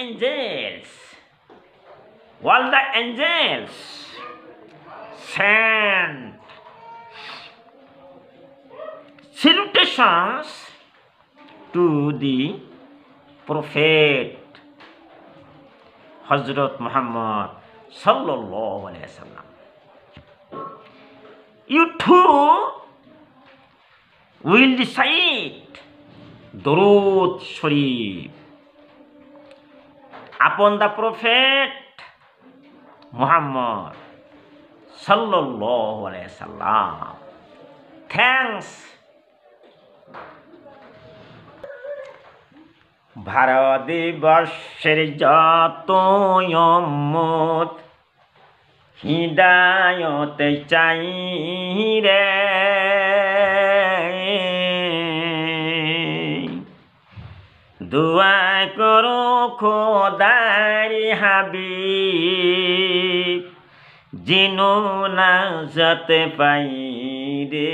angels, all the angels send salutations to the Prophet Hazrat Muhammad sallallahu alaihi wasallam. You too will recite Durud Sharif upon the Prophet Muhammad sallallahu alaihi wasallam. Thanks. ভারতবর্ষের যত উম্মত হিদায়ত চাই রে, দুআ করো খোদার হাবিব যেন নাজাত পাই রে,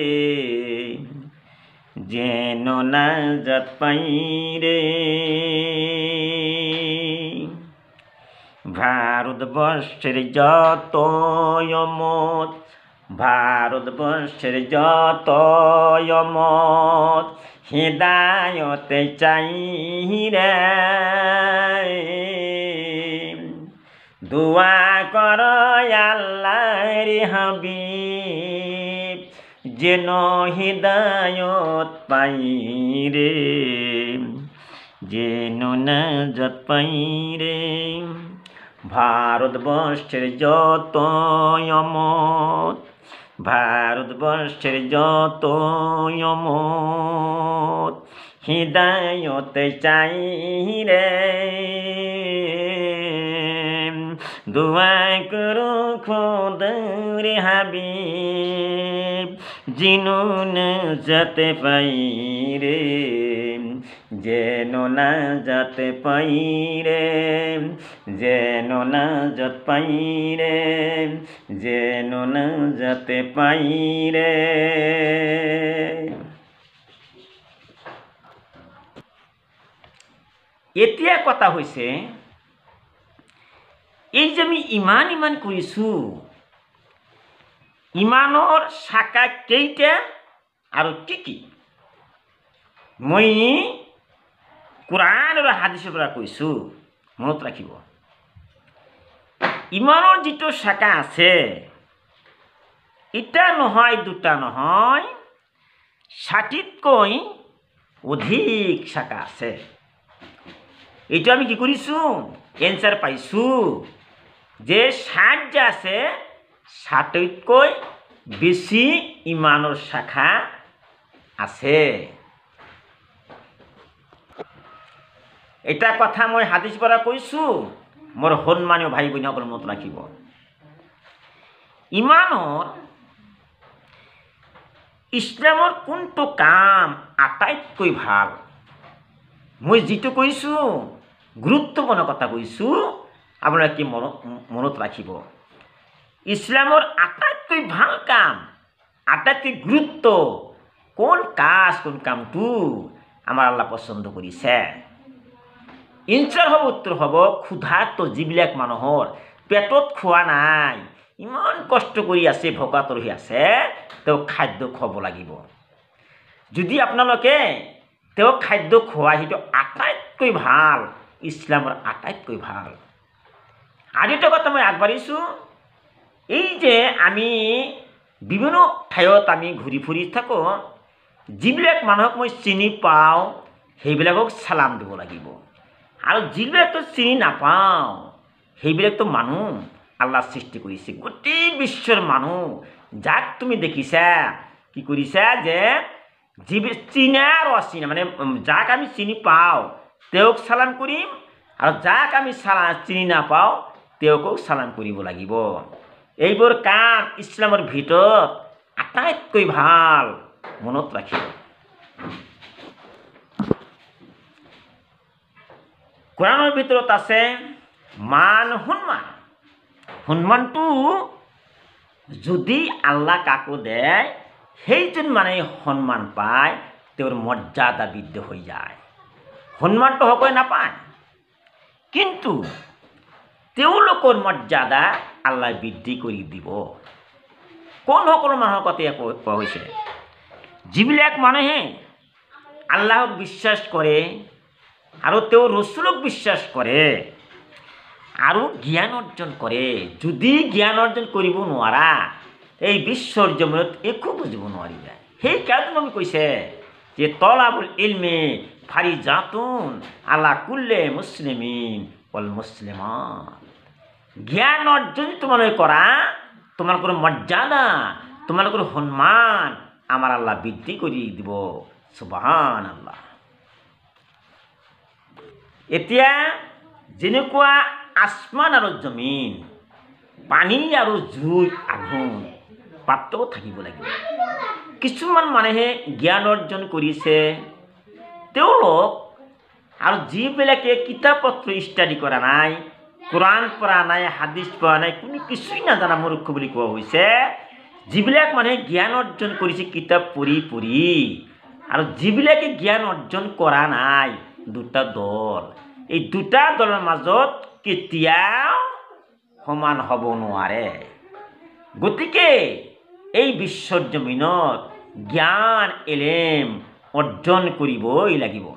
যেন নাজাত পাই রে। ভারতবর্ষের যত উম্মত, ভারতবর্ষের যত উম্মত হিদায়ত চাই রে, দুআ করো আল্লাহর হাবিব যেন হিদায়ত পাই রে, যেন নাজাত পাই রে। ভারতবর্ষের যত উম্মত, ভারতবর্ষের যত উম্মত হিদায়ত চাই রে, দুআ করো খোদার হাবিব যেন নাজাত পাই রে, যেন নাজাত পাই রে, যেন নাজাত পাই রে, যেন নাজাত পাই রে। এতিয়া কথা হৈছে এই যে আমি ইমান ইমান কৰিছোঁ, ইমানৰ শাখা কেইটা আৰু কি কি মই কোৰআন আৰু হাদিছৰ পৰা কৈছোঁ, মনত ৰাখিব। ইমানৰ যিটো শাখা আছে এটা নহয় দুটা নহয় ৬০তকৈ অধিক শাখা আছে। এইটো আমি কি কৰিছোঁ, এনসাৰ পাইছোঁ যে ৬০ যে আছে ৬০তকৈ বেছি ইমানৰ শাখা আছে। এটা কথা মই হাদিছ পৰা কৈছোঁ, মোৰ সন্মানীয় ভাই বহিনীসকল মনত ৰাখিব। ইমানৰ ইছলামৰ কোনটো কাম আটাইতকৈ ভাল, মই যিটো কৈছোঁ গুৰুত্বপূৰ্ণ কথা কৈছোঁ, আপোনালোকে কি মনত ৰাখিব। ইছলামৰ আটাইতকৈ ভাল কাম, আটাইতকৈ গুৰুত্ব কোন কাজ, কোন কামটো আমাৰ আল্লাহ পচন্দ কৰিছে। এনসাৰ হ'ব, উত্তৰ হ'ব ক্ষুধাৰ্ত যিবিলাক মানুহৰ পেটত খোৱা নাই, ইমান কষ্ট কৰি আছে, ভোকাতুৰ হৈ আছে, তেওঁক খাদ্য খুৱাব লাগিব। যদি আপোনালোকে তেওঁক খাদ্য খোৱা, সেইটো আটাইতকৈ ভাল, ইছলামৰ আটাইতকৈ ভাল। আৰু এটা কথা মই আগবাঢ়িছোঁ, এই যে আমি বিভিন্ন ঠাইত আমি ঘূৰি ফুৰি থাকোঁ, যিবিলাক মানুহক মই চিনি পাওঁ সেইবিলাকক চালাম দিব লাগিব, আৰু যিবিলাকতো চিনি নাপাওঁ সেইবিলাকতো মানুহ আল্লাহ সৃষ্টি কৰিছে, গোটেই বিশ্বৰ মানুহ যাক তুমি দেখিছা কি কৰিছা যে চিনা আৰু অচিনা, মানে যাক আমি চিনি পাওঁ তেওঁক চালাম কৰিম, আৰু যাক আমি চিনি নাপাওঁ তেওঁকো চালাম কৰিব লাগিব। এইবোৰ কাম ইছলামৰ ভিতৰত আটাইতকৈ ভাল, মনত ৰাখিব। কোৰআনেৰ ভিতৰত আছে মান সন্মান। সন্মানটো যদি আল্লাহ কাকো দেয়, সেইজন মানে সন্মান পায়, তেওঁৰ মৰ্যাদা বৃদ্ধি হৈ যায়। সন্মানটো সকলোৱে নাপায়। কিন্তু তেওঁলোকৰ মৰ্যাদা আল্লাহ বৃদ্ধি কৰি দিব। কোন সকলো মানুহৰ কথা কোৱা হৈছে? যিবিলাক মানুহে আল্লাহক বিশ্বাস কৰে আৰু তেওঁৰ ৰচুলক বিশ্বাস কৰে আৰু জ্ঞান অৰ্জন কৰে। যদি জ্ঞান অৰ্জন কৰিব নোৱাৰা, এই বিশ্বৰ জমিনত একো বুজিব নোৱাৰিবা। সেইকাৰণে আমি কৈছে যে তলাবুল ইলমি ফাৰিজাতুন আলা কুল্লি মুছলিমিন ওয়াল মুছলিমাত। জ্ঞান অৰ্জন তোমালোকে কৰা, তোমালোকৰ মৰ্যাদা, তোমালোকৰ সন্মান আমাৰ আল্লাহ বৃদ্ধি কৰি দিব। সুবহানাল্লাহ। এতিয়া যেনেকুৱা আসমান আৰু জমিন, পানী আৰু জুই, আগুন, পাৰ্থক্য থাকিব লাগিব। কিছুমান মানুহে জ্ঞান অৰ্জন কৰিছে, তেওঁলোক আৰু যিবিলাকে কিতাপ পত্ৰ ষ্টাডি কৰা নাই, কোৰআন পড়া নাই, হাদিস পড়া নাই, কোনো কিছুই নাজানা মূৰ্খ বুলি কোৱা হৈছে। যিবিলাক মানুহে জ্ঞান অৰ্জন কৰিছে কিতাপ পঢ়ি পঢ়ি, আৰু যিবিলাকে জ্ঞান অৰ্জন কৰা নাই, দুটা দল। এই দুটা দলৰ মাজত কেতিয়াও সমান হ'ব নোৱাৰে। গতিকে এই বিশ্বৰ জমিনত জ্ঞান এলেম অৰ্জন কৰিবই লাগিব।